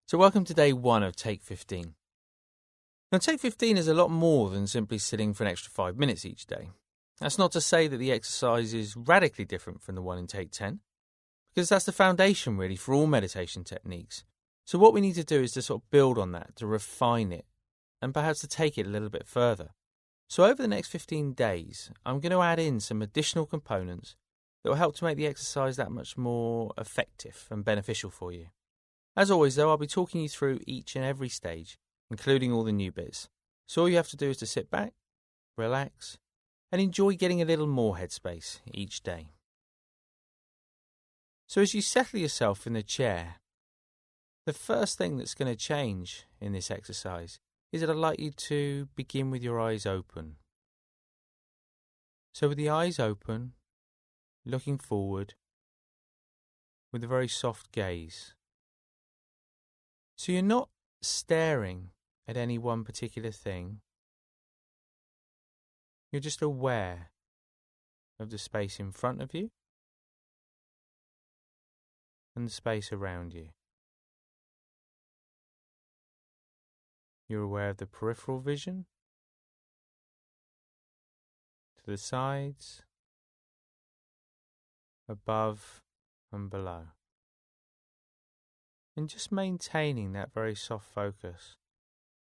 So welcome to day 1 of Take 15. Now Take 15 is a lot more than simply sitting for an extra 5 minutes each day. That's not to say that the exercise is radically different from the one in Take 10, because that's the foundation really for all meditation techniques. So what we need to do is to sort of build on that, to refine it, and perhaps to take it a little bit further. So over the next 15 days, I'm going to add in some additional components that will help to make the exercise that much more effective and beneficial for you. As always though, I'll be talking you through each and every stage, including all the new bits. So all you have to do is to sit back, relax, and enjoy getting a little more headspace each day. So as you settle yourself in the chair, the first thing that's going to change in this exercise is that I'd like you to begin with your eyes open. So with the eyes open, looking forward, with a very soft gaze. So you're not staring at any one particular thing. You're just aware of the space in front of you and the space around you. You're aware of the peripheral vision, to the sides, above and below. And just maintaining that very soft focus,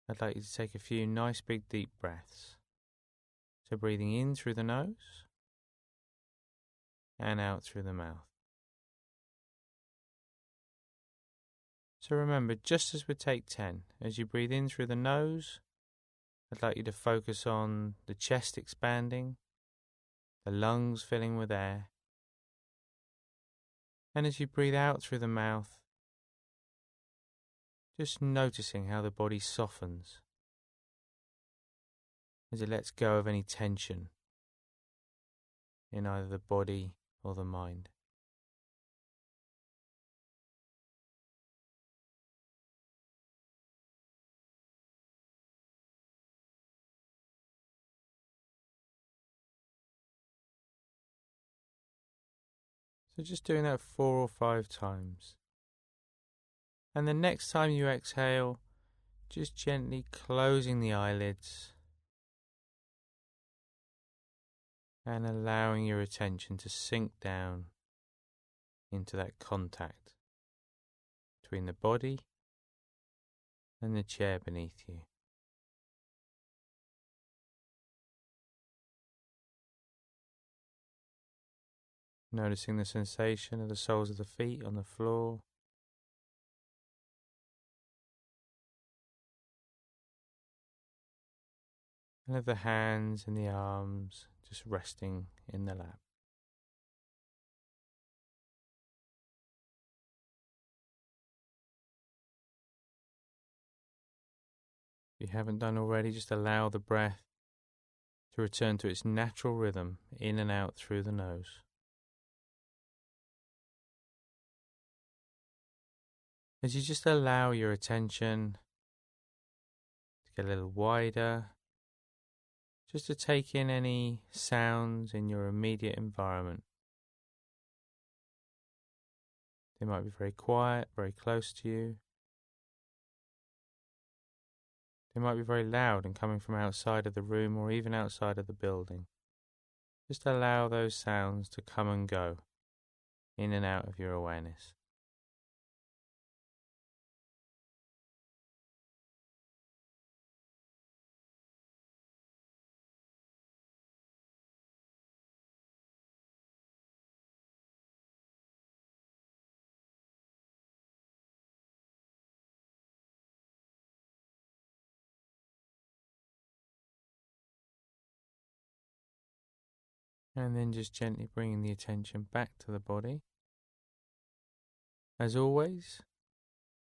I'd like you to take a few nice big deep breaths. So breathing in through the nose and out through the mouth. So remember, just as with Take 10, as you breathe in through the nose, I'd like you to focus on the chest expanding, the lungs filling with air. And as you breathe out through the mouth, just noticing how the body softens as it lets go of any tension in either the body or the mind. So just doing that 4 or 5 times. And the next time you exhale, just gently closing the eyelids and allowing your attention to sink down into that contact between the body and the chair beneath you. Noticing the sensation of the soles of the feet on the floor. And of the hands and the arms just resting in the lap. If you haven't done already, just allow the breath to return to its natural rhythm in and out through the nose. As you just allow your attention to get a little wider, just to take in any sounds in your immediate environment. They might be very quiet, very close to you. They might be very loud and coming from outside of the room or even outside of the building. Just allow those sounds to come and go in and out of your awareness. And then just gently bringing the attention back to the body. As always,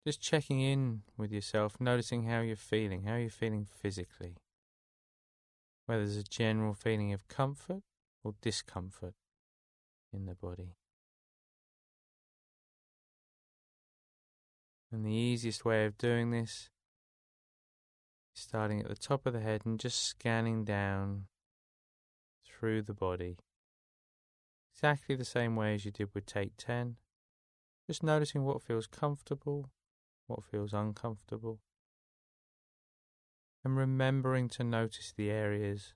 just checking in with yourself, noticing how you're feeling physically. Whether there's a general feeling of comfort or discomfort in the body. And the easiest way of doing this is starting at the top of the head and just scanning down through the body. Exactly the same way as you did with Take 10. Just noticing what feels comfortable, what feels uncomfortable, and remembering to notice the areas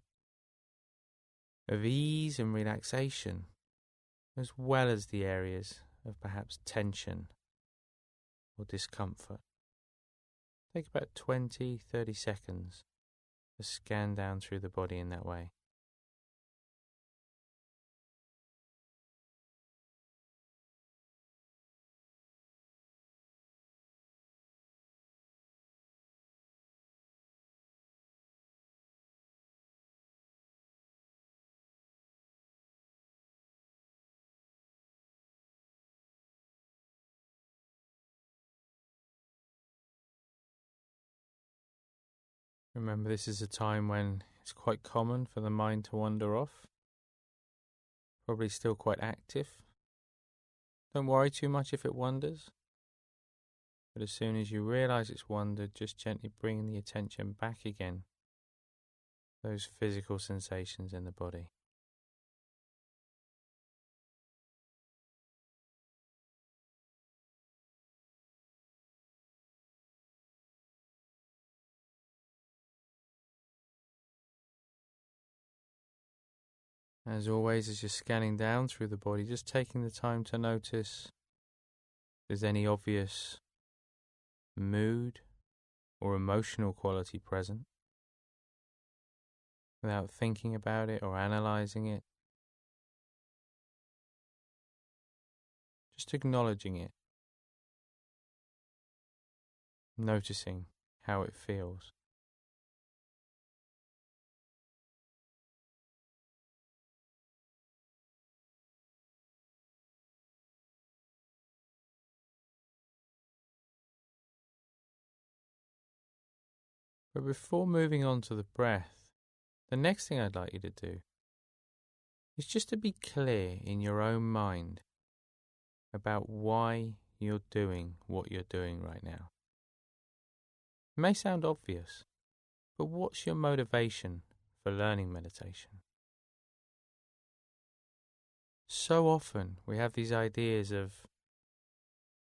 of ease and relaxation, as well as the areas of perhaps tension or discomfort. Take about 20-30 seconds to scan down through the body in that way. Remember, this is a time when it's quite common for the mind to wander off. Probably still quite active. Don't worry too much if it wanders. But as soon as you realize it's wandered, just gently bring the attention back again. Those physical sensations in the body. As always, as you're scanning down through the body, just taking the time to notice if there's any obvious mood or emotional quality present, without thinking about it or analyzing it. Just acknowledging it, noticing how it feels. But before moving on to the breath, the next thing I'd like you to do is just to be clear in your own mind about why you're doing what you're doing right now. It may sound obvious, but what's your motivation for learning meditation? So often we have these ideas of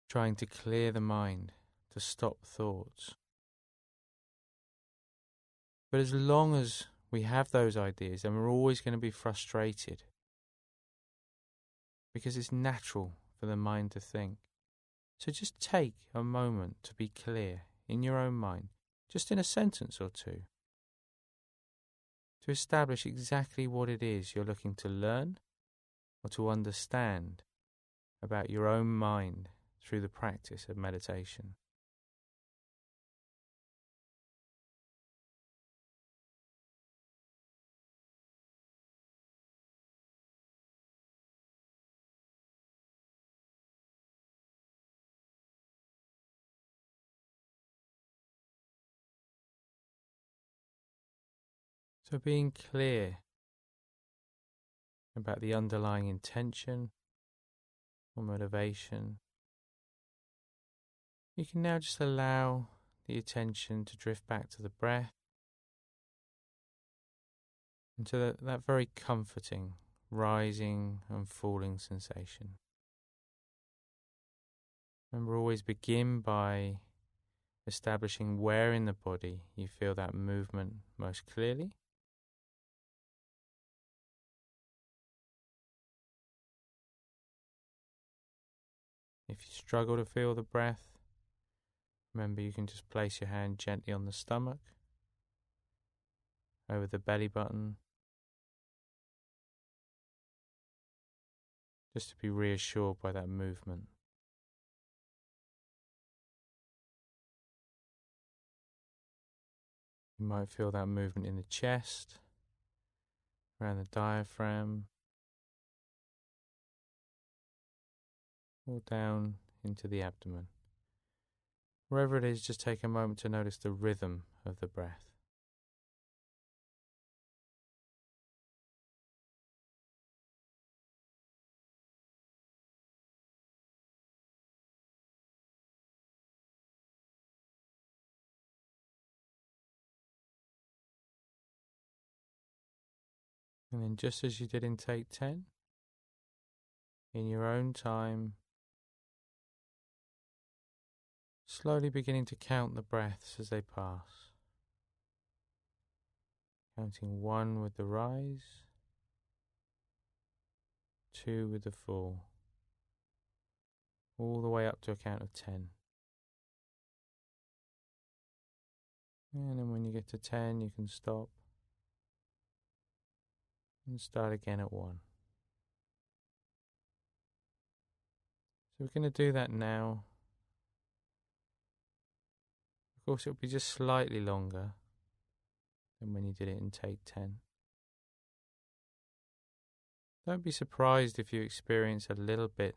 trying to clear the mind, to stop thoughts. But as long as we have those ideas, then we're always going to be frustrated, because it's natural for the mind to think. So just take a moment to be clear in your own mind, just in a sentence or two, to establish exactly what it is you're looking to learn or to understand about your own mind through the practice of meditation. So being clear about the underlying intention or motivation, you can now just allow the attention to drift back to the breath and to that very comforting rising and falling sensation. Remember, always begin by establishing where in the body you feel that movement most clearly. If you struggle to feel the breath, remember you can just place your hand gently on the stomach, over the belly button, just to be reassured by that movement. You might feel that movement in the chest, around the diaphragm, or down into the abdomen. Wherever it is, just take a moment to notice the rhythm of the breath. And then, just as you did in take 10, in your own time, Slowly beginning to count the breaths as they pass. Counting 1 with the rise, 2 with the fall, all the way up to a count of 10. And then when you get to 10, you can stop and start again at 1. So we're going to do that now. Of course, it'll be just slightly longer than when you did it in take 10. Don't be surprised if you experience a little bit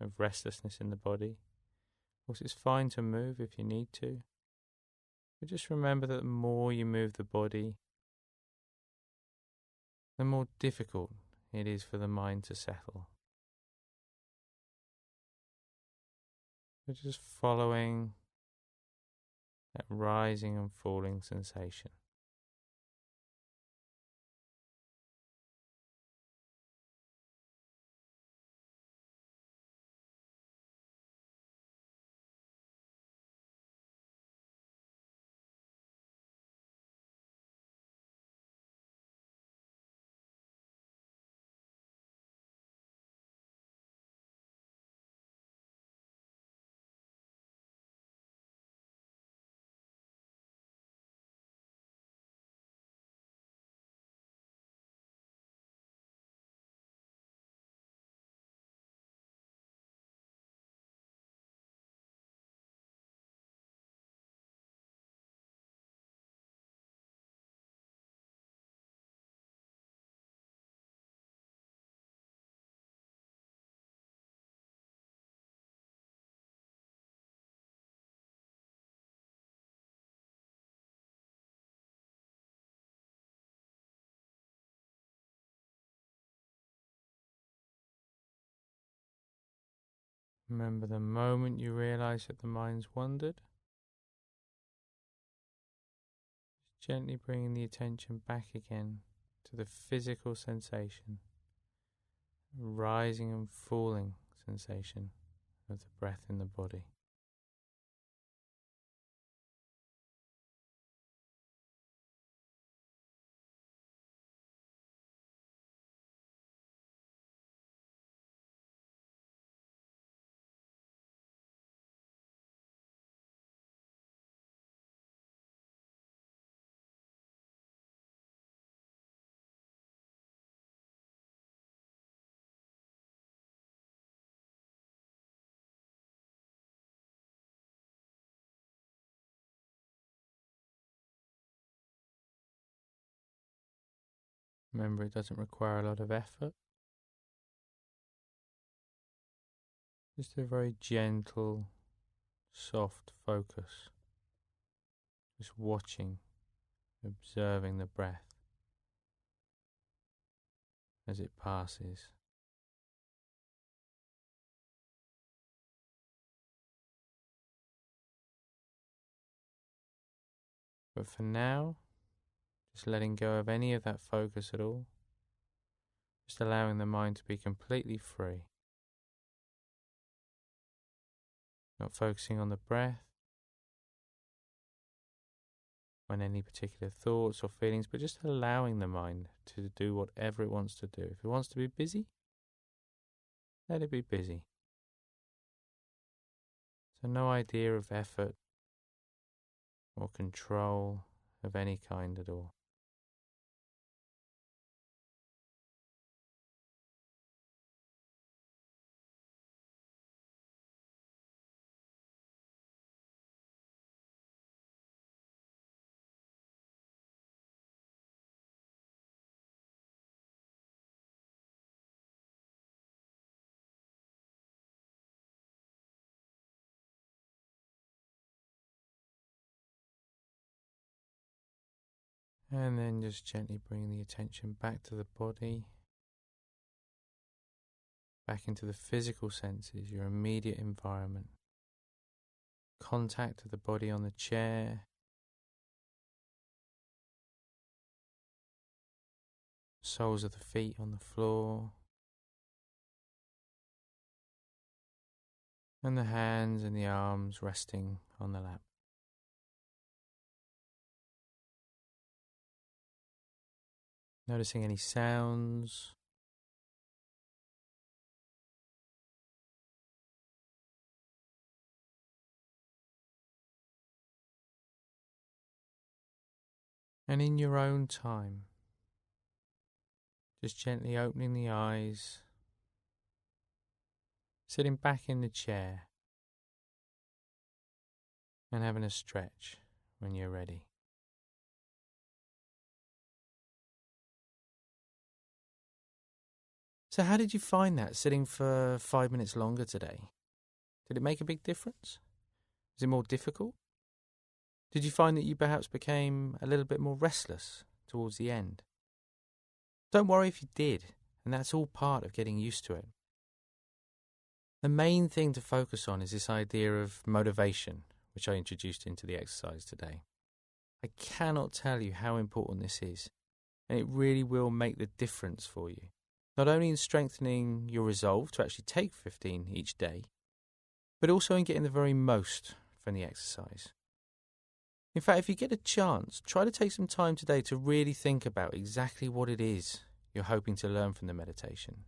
of restlessness in the body. Of course, it's fine to move if you need to. But just remember that the more you move the body, the more difficult it is for the mind to settle. So just following that rising and falling sensation. Remember the moment you realize that the mind's wandered, just gently bringing the attention back again to the physical sensation, rising and falling sensation of the breath in the body. Remember, it doesn't require a lot of effort. Just a very gentle, soft focus. Just watching, observing the breath as it passes. But for now, just letting go of any of that focus at all. Just allowing the mind to be completely free. Not focusing on the breath, on any particular thoughts or feelings, but just allowing the mind to do whatever it wants to do. If it wants to be busy, let it be busy. So no idea of effort or control of any kind at all. And then just gently bring the attention back to the body, back into the physical senses, your immediate environment. Contact of the body on the chair, soles of the feet on the floor, and the hands and the arms resting on the lap. Noticing any sounds, and in your own time, just gently opening the eyes, sitting back in the chair, and having a stretch when you're ready. So how did you find that, sitting for 5 minutes longer today? Did it make a big difference? Was it more difficult? Did you find that you perhaps became a little bit more restless towards the end? Don't worry if you did, and that's all part of getting used to it. The main thing to focus on is this idea of motivation, which I introduced into the exercise today. I cannot tell you how important this is, and it really will make the difference for you. Not only in strengthening your resolve to actually take 15 each day, but also in getting the very most from the exercise. In fact, if you get a chance, try to take some time today to really think about exactly what it is you're hoping to learn from the meditation.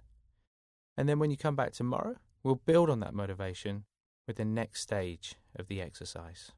And then when you come back tomorrow, we'll build on that motivation with the next stage of the exercise.